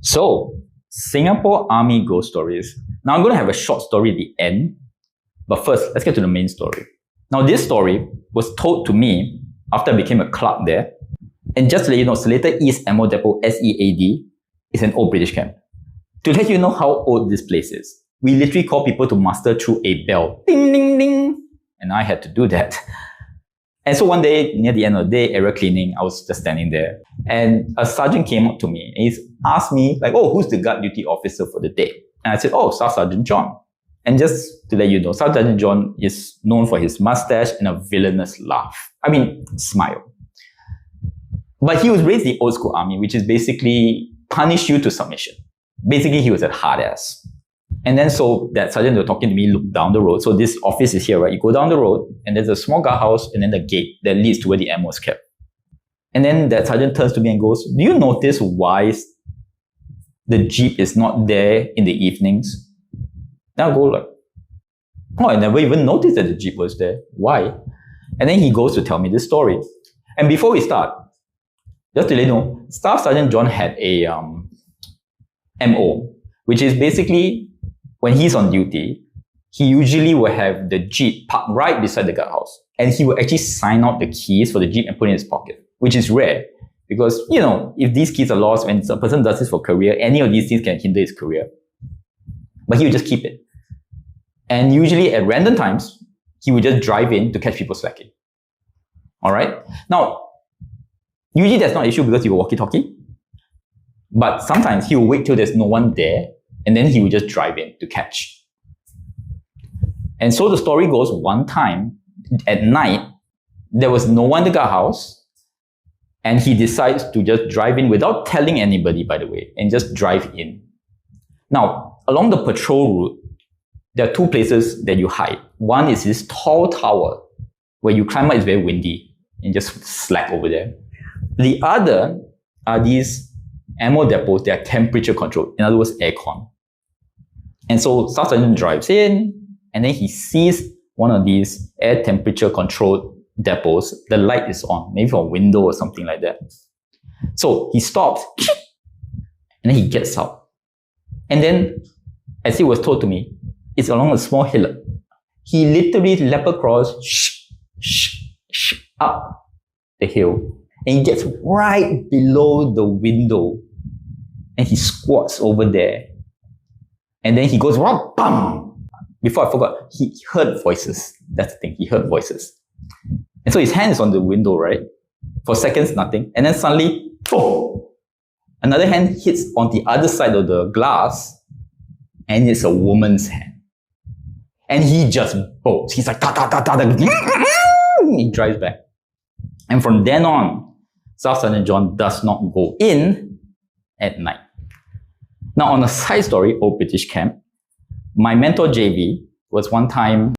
So, Singapore Army ghost stories. Now I'm going to have a short story at the end, but first, let's get to the main story. Now this story was told to me after I became a clerk there, and just to let you know, Seletar East Ammo Depot, SEAD, is an old British camp. To let you know how old this place is, we literally call people to muster through a bell. Ding, ding, ding. And I had to do that. And so one day, near the end of the day, area cleaning, I was just standing there. And a sergeant came up to me and he asked me, like, oh, who's the guard duty officer for the day? And I said, oh, Staff Sergeant John. And just to let you know, Staff Sergeant John is known for his mustache and a villainous laugh. I mean, smile. But he was raised in the old school army, which is basically punish you to submission. Basically, he was a hard ass. And then so that sergeant was talking to me, looked down the road. So this office is here, right? You go down the road and there's a small guardhouse and then the gate that leads to where the ammo is kept. And then that sergeant turns to me and goes, do you notice why the jeep is not there in the evenings? Then I go like, oh, I never even noticed that the jeep was there. Why? And then he goes to tell me this story. And before we start, just to let you know, Staff Sergeant John had a MO, which is basically when he's on duty, he usually will have the jeep parked right beside the guardhouse. And he will actually sign out the keys for the jeep and put it in his pocket, which is rare. Because, you know, if these keys are lost, when a person does this for career, any of these things can hinder his career. But he would just keep it. And usually at random times, he would just drive in to catch people slacking. Alright? Now, usually that's not an issue because he will walkie-talkie. But sometimes he will wait till there's no one there, and then he will just drive in to catch. And so the story goes, one time at night, there was no one in the guardhouse, and he decides to just drive in without telling anybody, by the way, and just drive in. Now, along the patrol route, there are two places that you hide. One is this tall tower where you climb up, it's very windy, and just slack over there. The other are these ammo depots. They are temperature controlled, in other words, aircon. And so Staff Sergeant drives in, and then he sees one of these air temperature controlled depots. The light is on, maybe from a window or something like that. So he stops, and then he gets out. And then, as he was told to me, it's along a small hillock. He literally leapt across, up the hill, and he gets right below the window, and he squats over there. And then he goes, bam! Before I forgot, he heard voices. That's the thing, he heard voices. And so his hand is on the window, right? For seconds, nothing. And then suddenly, boom! Another hand hits on the other side of the glass, and it's a woman's hand. And he just bolts. He's like, he drives back. And from then on, Staff Sergeant John does not go in at night. Now, on a side story, old British camp, my mentor JV was one time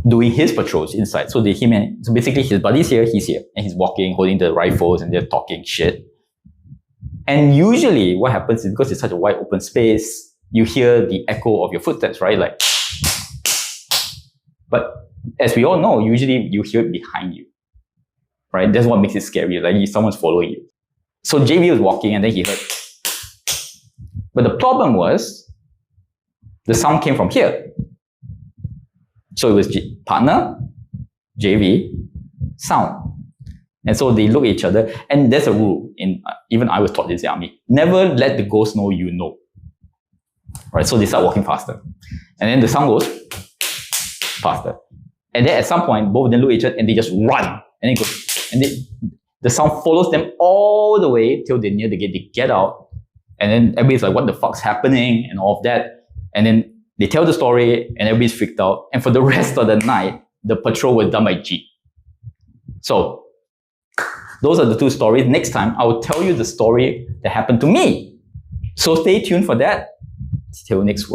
doing his patrols inside. So basically his buddy's here, he's here, and he's walking, holding the rifles, and they're talking shit. And usually what happens is because it's such a wide open space, you hear the echo of your footsteps, right? Like, but as we all know, usually you hear it behind you, right? That's what makes it scary, like someone's following you. So JV was walking and then he heard. But the problem was, the sound came from here. So it was partner, JV, sound. And so they look at each other, and there's a rule, even I was taught this in the army, never let the ghost know you know. Right, so they start walking faster. And then the sound goes faster. And then at some point, both of them look at each other and they just run. And it goes, and the sound follows them all the way till they're near the gate. They get out. And then everybody's like, what the fuck's happening? And all of that. And then they tell the story and everybody's freaked out. And for the rest of the night, the patrol was done by jeep. So, those are the two stories. Next time, I will tell you the story that happened to me. So stay tuned for that. Till next week.